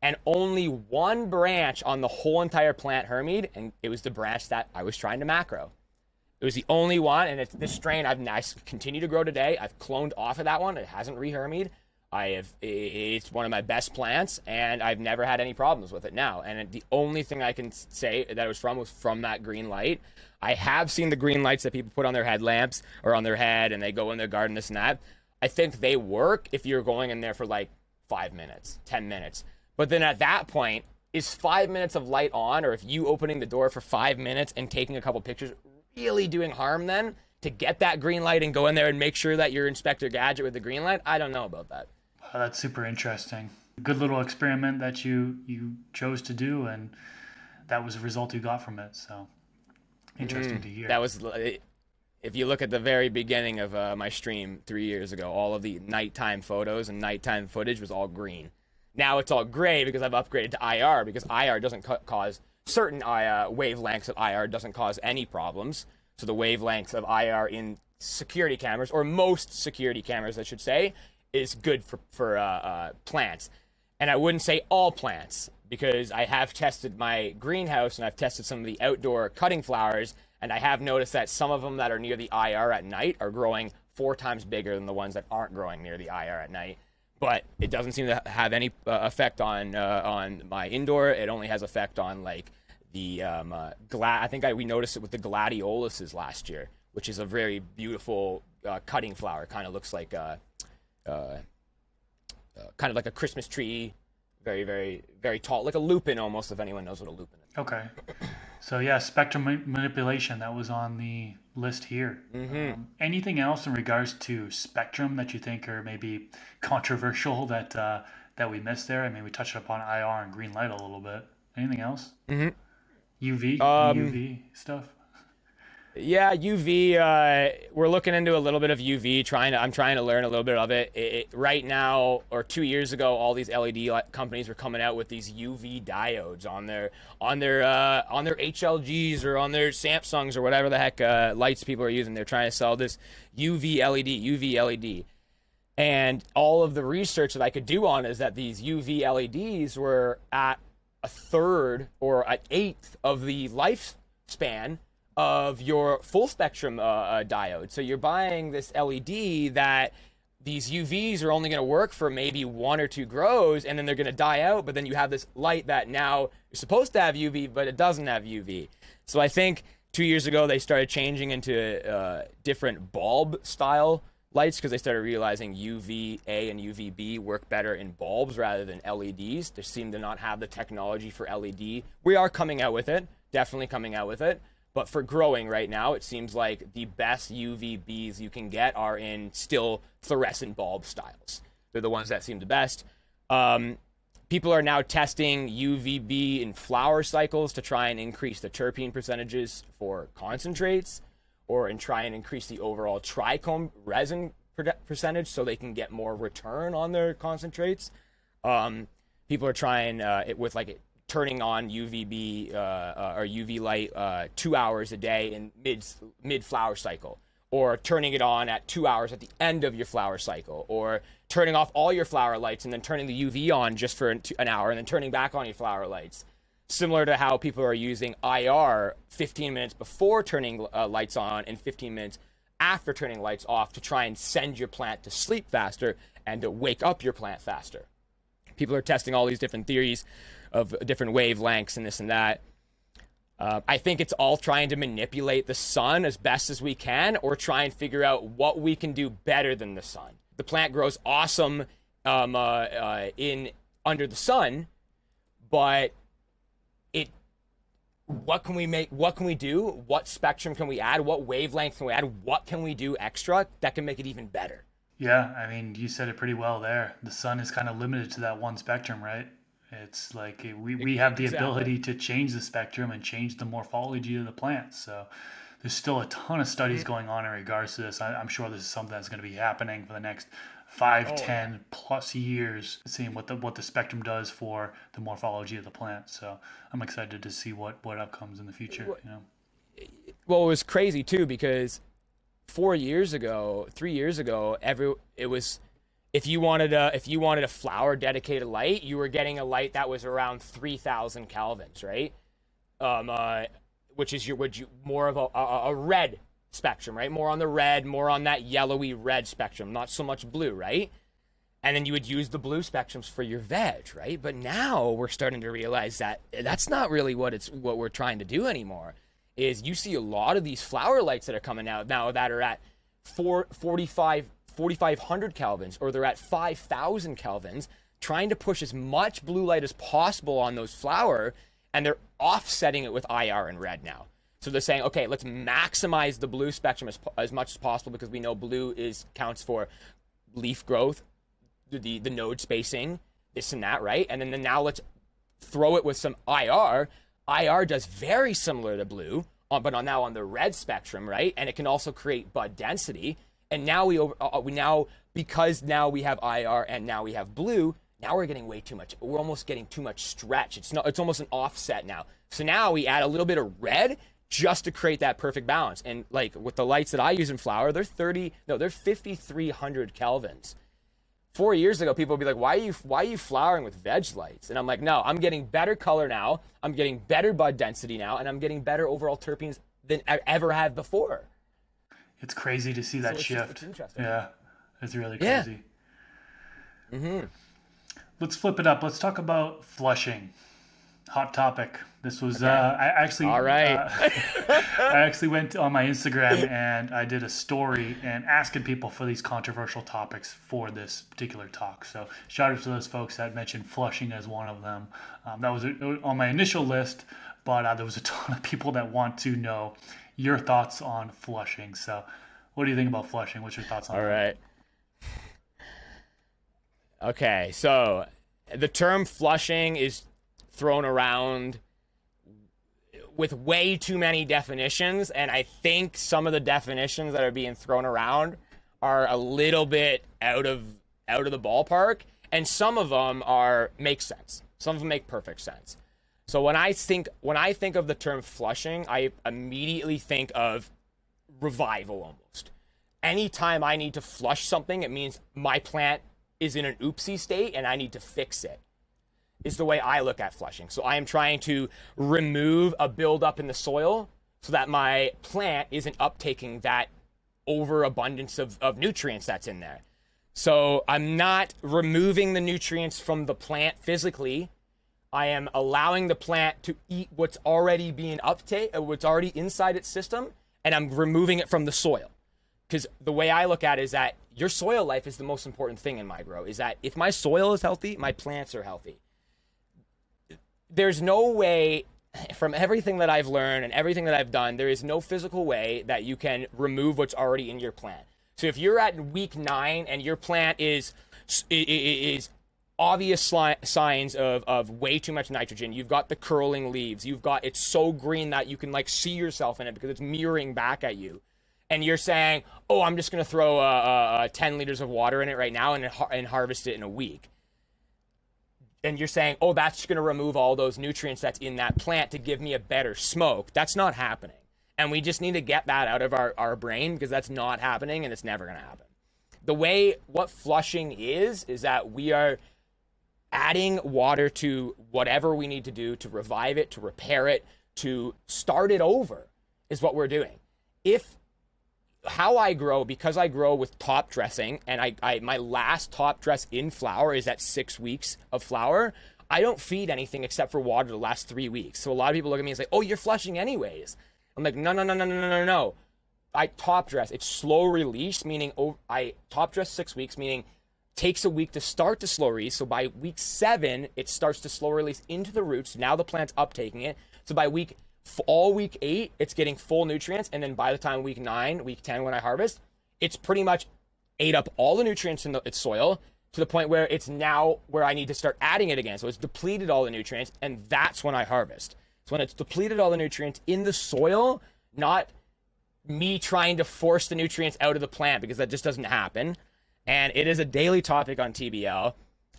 And only one branch on the whole entire plant hermied, and it was the branch that I was trying to macro. It was the only one, and it's this strain I continue to grow today. I've cloned off of that one. It hasn't rehermied. It's one of my best plants, and I've never had any problems with it now. And the only thing I can say that it was from that green light. I have seen the green lights that people put on their headlamps or on their head, and they go in their garden, this and that. I think they work if you're going in there for like 5 minutes, 10 minutes. But then at that point, is 5 minutes of light on, or if you opening the door for 5 minutes and taking a couple pictures really doing harm then to get that green light and go in there and make sure that you're Inspector Gadget with the green light? I don't know about that. Oh, that's super interesting. Good little experiment that you chose to do, and that was the result you got from it. So interesting to hear. That was, if you look at the very beginning of my stream 3 years ago, all of the nighttime photos and nighttime footage was all green. Now it's all gray because I've upgraded to IR, because IR doesn't cause certain wavelengths of IR doesn't cause any problems. So the wavelength of IR in security cameras, or most security cameras, I should say, is good for plants. And I wouldn't say all plants, because I have tested my greenhouse and I've tested some of the outdoor cutting flowers, and I have noticed that some of them that are near the IR at night are growing 4 times bigger than the ones that aren't growing near the IR at night. But it doesn't seem to have any effect on my indoor. It only has effect on like the I think we noticed it with the gladioluses last year, which is a very beautiful cutting flower. Kind of looks like kind of like a Christmas tree, very, very, very tall, like a lupin almost, if anyone knows what a lupin is. Okay. So yeah, spectrum manipulation, that was on the list here. Anything else in regards to spectrum that you think are maybe controversial that we missed there? I mean, we touched upon IR and green light a little bit. Anything else? UV stuff? Yeah, UV. We're looking into a little bit of UV. I'm trying to learn a little bit of it. Right now, or 2 years ago, all these LED companies were coming out with these UV diodes on their HLGs or on their Samsungs or whatever the heck lights people are using. They're trying to sell this UV LED. And all of the research that I could do on is that these UV LEDs were at a third or an eighth of the lifespan of your full spectrum diode. So you're buying this LED that these UVs are only going to work for maybe 1 or 2 grows, and then they're going to die out, but then you have this light that now is supposed to have UV, but it doesn't have UV. So I think 2 years ago they started changing into different bulb style lights, because they started realizing UVA and UVB work better in bulbs rather than LEDs. They seem to not have the technology for LED. We are coming out with it, definitely coming out with it. But for growing right now, it seems like the best UVBs you can get are in still fluorescent bulb styles. They're the ones that seem the best. People are now testing UVB in flower cycles to try and increase the terpene percentages for concentrates, or and try and increase the overall trichome resin percentage so they can get more return on their concentrates. People are trying it with like turning on UVB or UV light 2 hours a day in mid flower cycle, or turning it on at 2 hours at the end of your flower cycle, or turning off all your flower lights and then turning the UV on just for an hour and then turning back on your flower lights. Similar to how people are using IR 15 minutes before turning lights on and 15 minutes after turning lights off to try and send your plant to sleep faster and to wake up your plant faster. People are testing all these different theories of different wavelengths and this and that. I think it's all trying to manipulate the sun as best as we can, or try and figure out what we can do better than the sun. The plant grows awesome in under the sun, but what can we make? What can we do? What spectrum can we add? What wavelength can we add? What can we do extra that can make it even better? Yeah, I mean, you said it pretty well there. The sun is kind of limited to that one spectrum, right? It's like we have the ability to change the spectrum and change the morphology of the plants. So there's still a ton of studies going on in regards to this. I'm sure this is something that's going to be happening for the next 5, 10 plus years, seeing what the spectrum does for the morphology of the plant. So I'm excited to see what outcomes in the future. You know? Well, it was crazy too, because 3 years ago, if you wanted a flower dedicated light, you were getting a light that was around 3,000 kelvins, right? Which is more of a red spectrum, right? More on the red, more on that yellowy red spectrum, not so much blue, right? And then you would use the blue spectrums for your veg, right? But now we're starting to realize that that's not really what we're trying to do anymore. Is you see a lot of these flower lights that are coming out now that are at 4,500 kelvins, or they're at 5,000 kelvins, trying to push as much blue light as possible on those flower, and they're offsetting it with IR and red now. So they're saying, okay, let's maximize the blue spectrum as much as possible, because we know blue counts for leaf growth, the node spacing, this and that, right? And then now let's throw it with some IR. IR does very similar to blue, but now on the red spectrum, right? And it can also create bud density. And now because now we have IR and now we have blue, now we're getting way too much. We're almost getting too much stretch. It's almost an offset now. So now we add a little bit of red just to create that perfect balance. And like with the lights that I use in flower, they're 5,300 kelvins. 4 years ago, people would be like, why are you flowering with veg lights? And I'm like, no, I'm getting better color now, I'm getting better bud density now, and I'm getting better overall terpenes than I ever have before. It's crazy to see that shift. It's interesting. Yeah, it's really crazy. Yeah. Mm-hmm. Let's flip it up. Let's talk about flushing. Hot topic. This was I actually I actually went on my Instagram and I did a story and asking people for these controversial topics for this particular talk. So shout out to those folks that mentioned flushing as one of them. That was on my initial list, but there was a ton of people that want to know your thoughts on flushing. So what do you think about flushing? What's your thoughts on that? All right. Okay, so the term flushing is thrown around with way too many definitions, and I think some of the definitions that are being thrown around are a little bit out of the ballpark, and some of them make sense. Some of them make perfect sense. So when I think of the term flushing, I immediately think of revival almost. Anytime I need to flush something, it means my plant is in an oopsie state and I need to fix it, is the way I look at flushing. So I am trying to remove a buildup in the soil so that my plant isn't uptaking that overabundance of nutrients that's in there. So I'm not removing the nutrients from the plant physically. I am allowing the plant to eat what's already being what's already inside its system, and I'm removing it from the soil. Because the way I look at it is that your soil life is the most important thing in my grow, is that if my soil is healthy, my plants are healthy. There's no way, from everything that I've learned and everything that I've done, there is no physical way that you can remove what's already in your plant. So if you're at week 9 and your plant is obvious signs of way too much nitrogen, you've got the curling leaves, it's so green that you can like see yourself in it because it's mirroring back at you, and you're saying, oh, I'm just going to throw 10 liters of water in it right now and harvest it in a week. And you're saying, oh, that's going to remove all those nutrients that's in that plant to give me a better smoke. That's not happening. And we just need to get that out of our brain, because that's not happening and it's never going to happen. What flushing is that we are adding water to whatever we need to do to revive it, to repair it, to start it over, is what we're doing. How I grow, because I grow with top dressing, and my last top dress in flower is at 6 weeks of flower, I don't feed anything except for water the last 3 weeks. So a lot of people look at me and say, oh, you're flushing anyways. I'm like, no. I top dress. It's slow release, meaning I top dress 6 weeks, meaning takes a week to start the slow release. So by week 7, it starts to slow release into the roots. Now the plant's uptaking it. So by week 8, it's getting full nutrients, and then by the time week 9, week 10, when I harvest, it's pretty much ate up all the nutrients in its soil to the point where it's now where I need to start adding it again. So it's depleted all the nutrients, and that's when I harvest. So when it's depleted all the nutrients in the soil, not me trying to force the nutrients out of the plant, because that just doesn't happen. And it is a daily topic on TBL.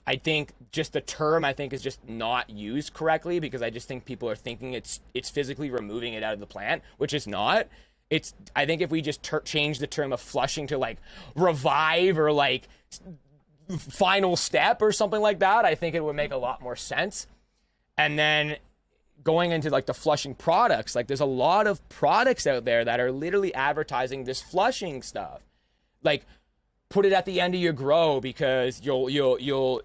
I think just the term is just not used correctly, because I just think people are thinking it's physically removing it out of the plant, which is not. I think if we just change the term of flushing to like revive or like final step or something like that, I think it would make a lot more sense. And then going into like the flushing products, like there's a lot of products out there that are literally advertising this flushing stuff. Like, put it at the end of your grow because it'll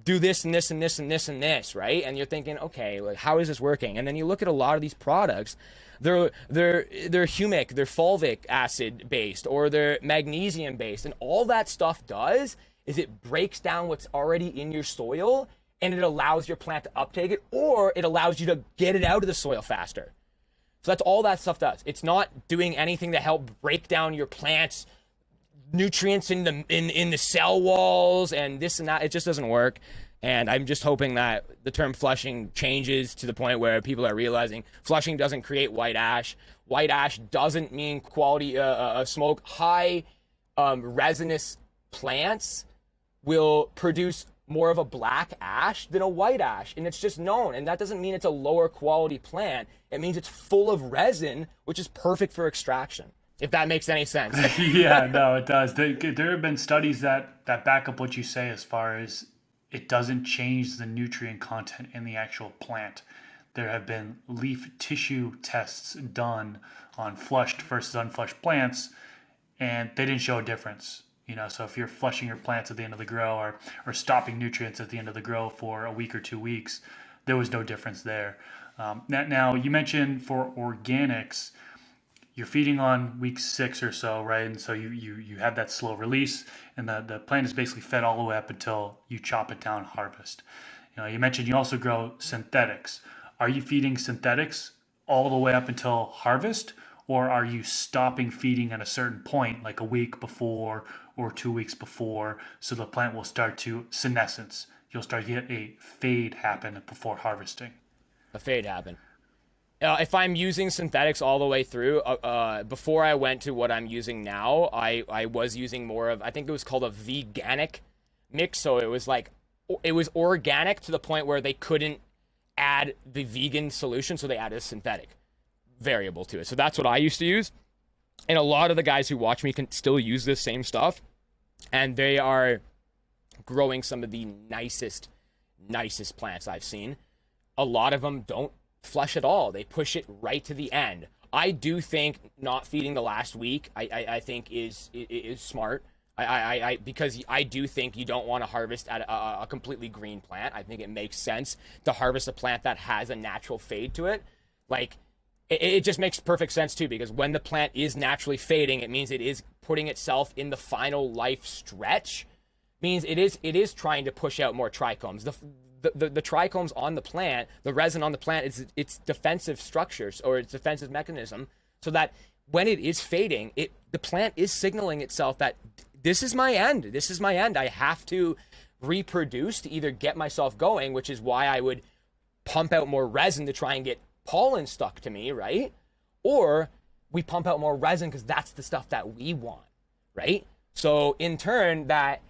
do this and this and this and this and this, right? And you're thinking, okay, like how is this working? And then you look at a lot of these products, they're humic, they're fulvic acid based, or they're magnesium based, and all that stuff does is it breaks down what's already in your soil, and it allows your plant to uptake it, or it allows you to get it out of the soil faster. So that's all that stuff does. It's not doing anything to help break down your plant's nutrients in the cell walls and this and that. It just doesn't work. And I'm just hoping that the term flushing changes to the point where people are realizing flushing doesn't create white ash. White ash doesn't mean quality smoke. High resinous plants will produce more of a black ash than a white ash, and it's just known. And that doesn't mean it's a lower quality plant. It means it's full of resin, which is perfect for extraction, if that makes any sense. Yeah, no, it does. There have been studies that back up what you say as far as it doesn't change the nutrient content in the actual plant. There have been leaf tissue tests done on flushed versus unflushed plants, and they didn't show a difference. So if you're flushing your plants at the end of the grow or stopping nutrients at the end of the grow for a week or 2 weeks, there was no difference there. Now, you mentioned for organics, you're feeding on week 6 or so, right? And so you have that slow release, and the plant is basically fed all the way up until you chop it down, harvest. You mentioned you also grow synthetics. Are you feeding synthetics all the way up until harvest, or are you stopping feeding at a certain point, like a week before or 2 weeks before, so the plant will start to senescence? You'll start to get a fade happen before harvesting. A fade happen. If I'm using synthetics all the way through, before I went to what I'm using now, I was using more of, I think it was called a veganic mix. So it was organic to the point where they couldn't add the vegan solution, so they added a synthetic variable to it. So that's what I used to use. And a lot of the guys who watch me can still use this same stuff, and they are growing some of the nicest plants I've seen. A lot of them don't flush at all. They push it right to the end. I do think not feeding the last week, I think is smart. Because I do think you don't want to harvest at a completely green plant. I think it makes sense to harvest a plant that has a natural fade to it. Like, it just makes perfect sense too, because when the plant is naturally fading, it means it is putting itself in the final life stretch. Means it is trying to push out more trichomes. The trichomes on the plant, the resin on the plant, is its defensive structures or its defensive mechanism, so that when it is fading, the plant is signaling itself that this is my end. This is my end. I have to reproduce to either get myself going, which is why I would pump out more resin to try and get pollen stuck to me, right? Or we pump out more resin because that's the stuff that we want, right? So in turn, that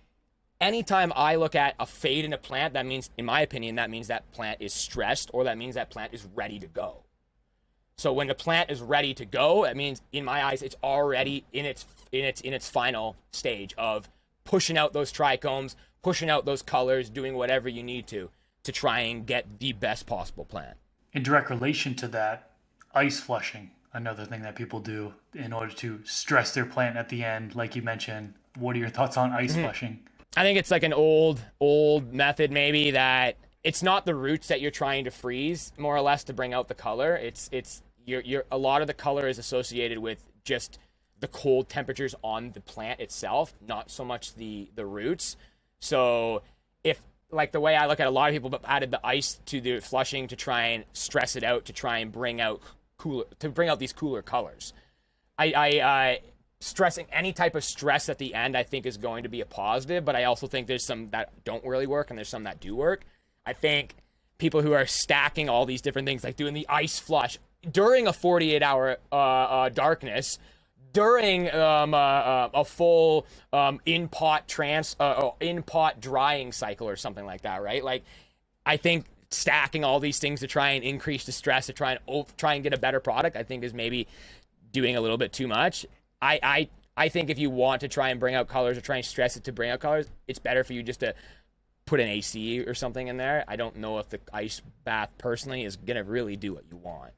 anytime I look at a fade in a plant, that means, in my opinion, that means that plant is stressed, or that means that plant is ready to go. So when the plant is ready to go, that means, in my eyes, it's already in its final stage of pushing out those trichomes, pushing out those colors, doing whatever you need to try and get the best possible plant. In direct relation to that, ice flushing, another thing that people do in order to stress their plant at the end, like you mentioned. What are your thoughts on ice flushing? I think it's like an old method, maybe, that it's not the roots that you're trying to freeze, more or less, to bring out the color. It's a lot of the color is associated with just the cold temperatures on the plant itself, not so much the roots. So if, like, the way I look at, a lot of people added the ice to the flushing to try and stress it out, to try and bring out these cooler colors. I stressing any type of stress at the end, I think, is going to be a positive, but I also think there's some that don't really work and there's some that do work. I think people who are stacking all these different things, like doing the ice flush during a 48-hour darkness, during a full in-pot drying cycle or something like that, right? Like, I think stacking all these things to try and increase the stress, to try and get a better product, I think is maybe doing a little bit too much. I think if you want to try and bring out colors or try and stress it to bring out colors, it's better for you just to put an AC or something in there. I don't know if the ice bath personally is going to really do what you want.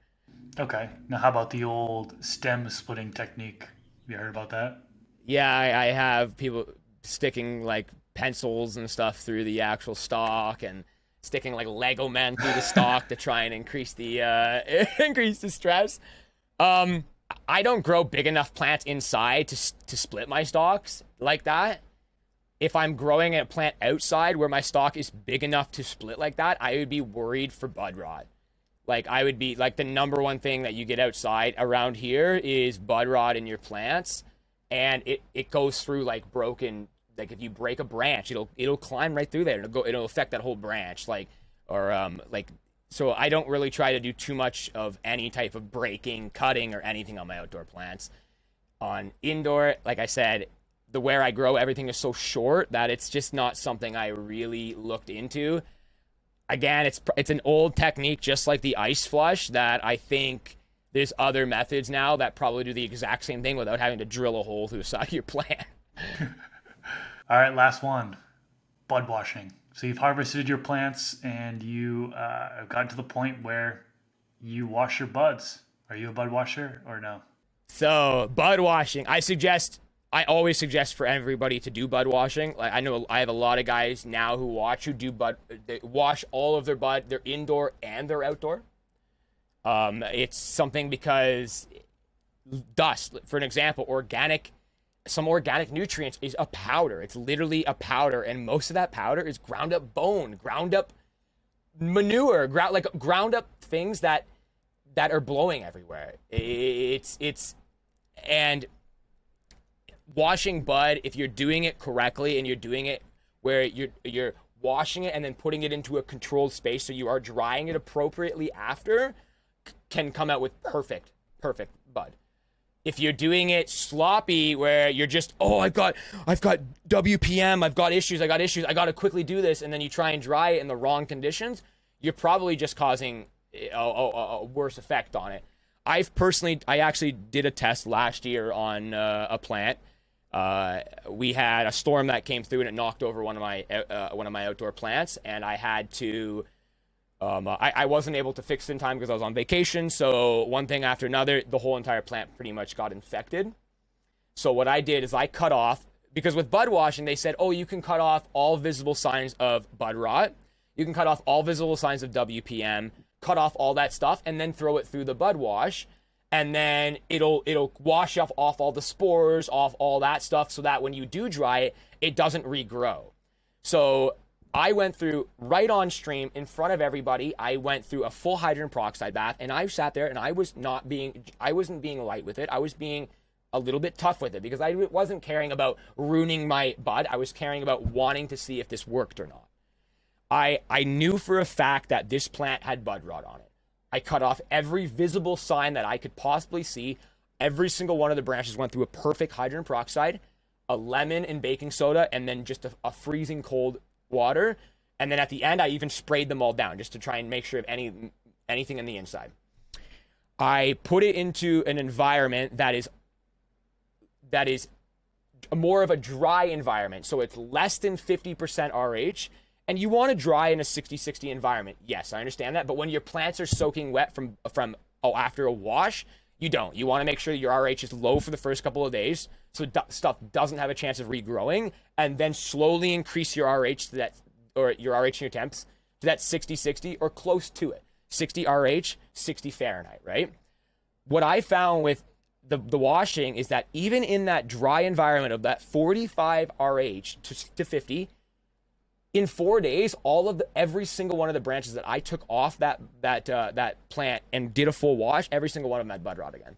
Okay. Now, how about the old stem splitting technique? Have you heard about that? Yeah, I have people sticking like pencils and stuff through the actual stalk, and sticking like Lego men through the stalk to try and increase the stress. I don't grow big enough plants inside to split my stalks like that. If I'm growing a plant outside where my stalk is big enough to split like that, I would be worried for bud rot. Like, I would be like, the number one thing that you get outside around here is bud rot in your plants, and it goes through like broken. Like, if you break a branch, it'll climb right through there. It'll affect that whole branch. So I don't really try to do too much of any type of breaking, cutting, or anything on my outdoor plants. On indoor, like I said, the where I grow, everything is so short that it's just not something I really looked into. Again, it's an old technique, just like the ice flush, that I think there's other methods now that probably do the exact same thing without having to drill a hole through the side of your plant. All right, last one, bud washing. So you've harvested your plants and you have gotten to the point where you wash your buds. Are you a bud washer or no? So bud washing, I always suggest for everybody to do bud washing. Like, I know I have a lot of guys now who they wash all of their bud, their indoor and their outdoor. It's something because dust, for an example, some organic nutrients is a powder. It's literally a powder, and most of that powder is ground up bone, ground up manure, ground up things that are blowing everywhere. And washing bud, if you're doing it correctly and you're doing it where you're washing it and then putting it into a controlled space so you are drying it appropriately after, can come out with perfect bud. If you're doing it sloppy where you're just, I've got WPM, I've got issues, I got to quickly do this, and then you try and dry it in the wrong conditions, you're probably just causing a worse effect on it. I actually did a test last year on a plant. We had a storm that came through and it knocked over one of my outdoor plants, and I had to I wasn't able to fix it in time because I was on vacation. So one thing after another, the whole entire plant pretty much got infected. So what I did is I cut off, because with bud washing, they said, you can cut off all visible signs of bud rot. You can cut off all visible signs of WPM, cut off all that stuff, and then throw it through the bud wash. And then it'll wash off all the spores, off all that stuff, so that when you do dry it, it doesn't regrow. So I went through, right on stream, in front of everybody, I went through a full hydrogen peroxide bath, and I sat there and I wasn't being light with it. I was being a little bit tough with it because I wasn't caring about ruining my bud. I was caring about wanting to see if this worked or not. I knew for a fact that this plant had bud rot on it. I cut off every visible sign that I could possibly see. Every single one of the branches went through a perfect hydrogen peroxide, a lemon and baking soda, and then just a freezing cold water. And then at the end, I even sprayed them all down just to try and make sure of anything in the inside. I put it into an environment that is more of a dry environment. So it's less than 50% RH. And you want to dry in a 60-60 environment. Yes, I understand that. But when your plants are soaking wet from after a wash, you don't. You want to make sure that your RH is low for the first couple of days so stuff doesn't have a chance of regrowing, and then slowly increase your RH to that, or your RH and your temps to that 60-60 or close to it. 60 RH, 60 Fahrenheit, right? What I found with the washing is that even in that dry environment of that 45 RH to 50, in 4 days, every single one of the branches that I took off that plant and did a full wash, every single one of them had bud rot again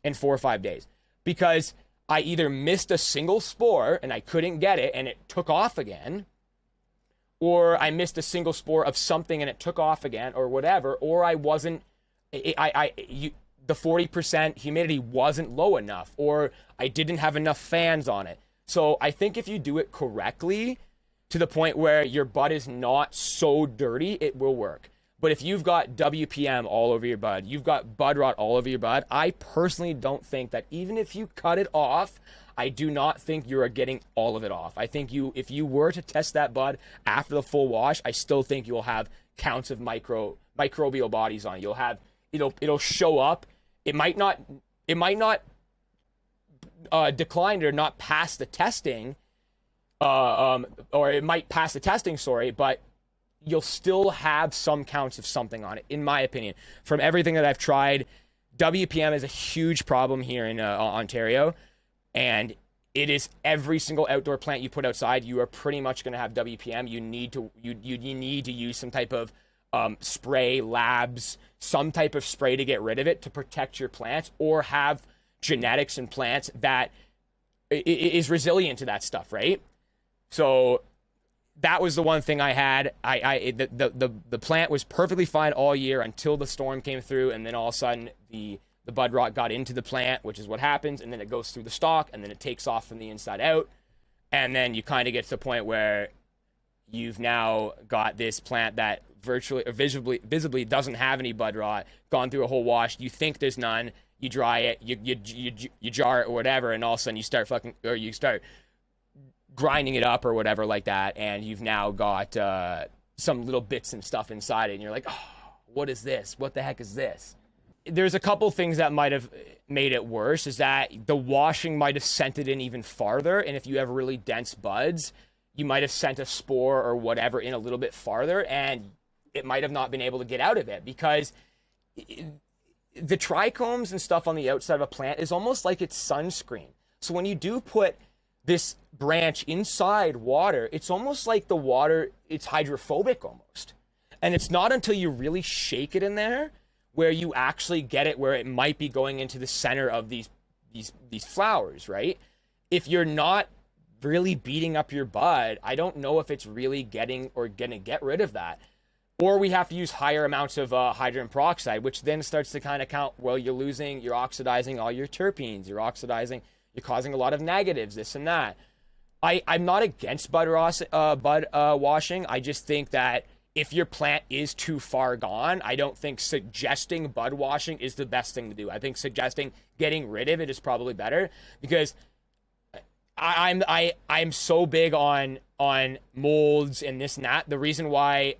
in 4 or 5 days, because I either missed a single spore and I couldn't get it and it took off again, or I missed a single spore of something and it took off again, or whatever, or the 40% humidity wasn't low enough, or I didn't have enough fans on it. So I think if you do it correctly, to the point where your bud is not so dirty, it will work. But if you've got WPM all over your bud, you've got bud rot all over your bud, I personally don't think that even if you cut it off, I do not think you're getting all of it off. I think if you were to test that bud after the full wash, I still think you'll have counts of microbial bodies on it. It'll show up. It might not decline or not pass the testing, or it might pass the testing, but you'll still have some counts of something on it, in my opinion. From everything that I've tried, WPM is a huge problem here in Ontario, and it is every single outdoor plant you put outside, you are pretty much going to have WPM. You need to use some type of spray, labs, some type of spray to get rid of it to protect your plants, or have genetics in plants that is resilient to that stuff, right? So that was the one thing I had. The plant was perfectly fine all year until the storm came through, and then all of a sudden the the bud rot got into the plant, which is what happens, and then it goes through the stalk, and then it takes off from the inside out, and then you kind of get to the point where you've now got this plant that virtually or visibly doesn't have any bud rot, gone through a whole wash. You think there's none. You dry it, you jar it or whatever, and all of a sudden you start grinding it up or whatever like that, and you've now got some little bits and stuff inside it, and you're like, oh, what is this? What the heck is this? There's a couple things that might have made it worse, is that the washing might have sent it in even farther, and if you have really dense buds, you might have sent a spore or whatever in a little bit farther, and it might have not been able to get out of it, because the trichomes and stuff on the outside of a plant is almost like it's sunscreen. So when you do put this branch inside water, it's almost like the water, it's hydrophobic almost. And it's not until you really shake it in there where you actually get it where it might be going into the center of these flowers, right? If you're not really beating up your bud, I don't know if it's really getting or gonna get rid of that. Or we have to use higher amounts of hydrogen peroxide, which then starts to kind of count, well, you're oxidizing all your terpenes, you're causing a lot of negatives, this and that. I'm not against bud washing. I just think that if your plant is too far gone, I don't think suggesting bud washing is the best thing to do. I think suggesting getting rid of it is probably better, because I'm so big on molds and this and that. The reason why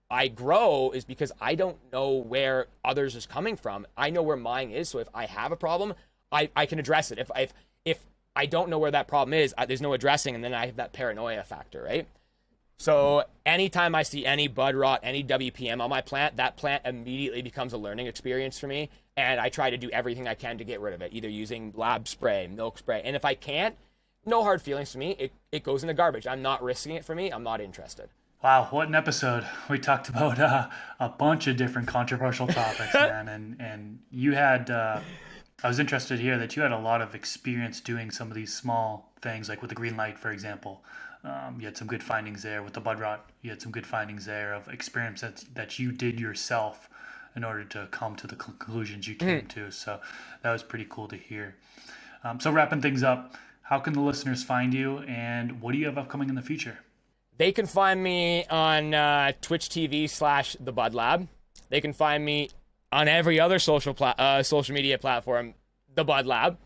I grow is because I don't know where others is coming from. I know where mine is, so if I have a problem, I can address it. If I don't know where that problem is, there's no addressing, and then I have that paranoia factor, right? So anytime I see any bud rot, any WPM on my plant, that plant immediately becomes a learning experience for me, and I try to do everything I can to get rid of it, either using lab spray, milk spray, and if I can't, no hard feelings to me. It goes in the garbage. I'm not risking it for me. I'm not interested. Wow, what an episode. We talked about a bunch of different controversial topics, man. And you had, I was interested to hear that you had a lot of experience doing some of these small things, like with the green light, for example. You had some good findings there. With the bud rot, you had some good findings there of experiments that you did yourself in order to come to the conclusions you came to. So that was pretty cool to hear. So wrapping things up, how can the listeners find you, and what do you have upcoming in the future? They can find me on Twitch TV / TheBudLab. They can find me on every other social media platform, TheBudLab.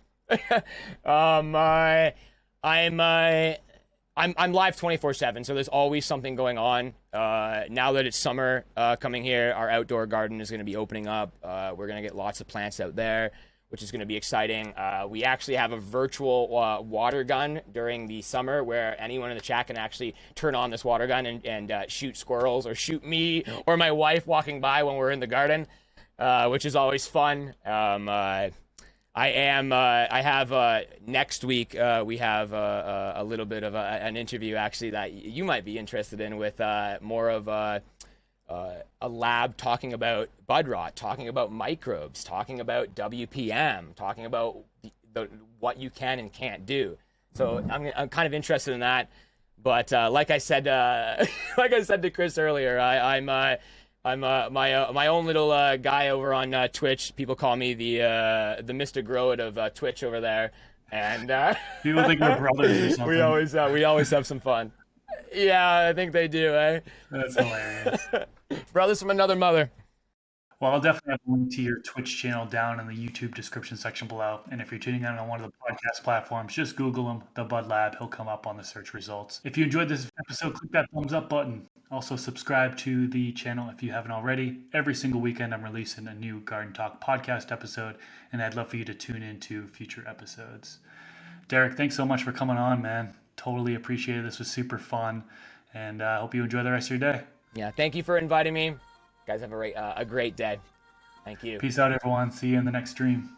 I'm live 24/7, so there's always something going on. Now that it's summer coming here, our outdoor garden is going to be opening up. We're going to get lots of plants out there, which is going to be exciting. We actually have a virtual water gun during the summer where anyone in the chat can actually turn on this water gun and shoot squirrels or shoot me or my wife walking by when we're in the garden, which is always fun. Next week, we have a little bit of an interview actually that you might be interested in with more of a lab talking about bud rot, talking about microbes, talking about WPM, talking about what you can and can't do. So I'm kind of interested in that. But like I said to Chris earlier, I'm my own little guy over on Twitch. People call me the Mr. Grow It of Twitch over there, and people think we're brothers or something. We always have some fun. Yeah, I think they do, eh? That's hilarious. Brothers from another mother. Well, I'll definitely have a link to your Twitch channel down in the YouTube description section below. And if you're tuning in on one of the podcast platforms, just Google him, TheBudLab. He'll come up on the search results. If you enjoyed this episode, click that thumbs up button. Also, subscribe to the channel if you haven't already. Every single weekend, I'm releasing a new Garden Talk podcast episode, and I'd love for you to tune into future episodes. Derek, thanks so much for coming on, man. Totally appreciate it. This was super fun, and I hope you enjoy the rest of your day. Yeah, thank you for inviting me. Guys, have a great day. Thank you. Peace out, everyone. See you in the next stream.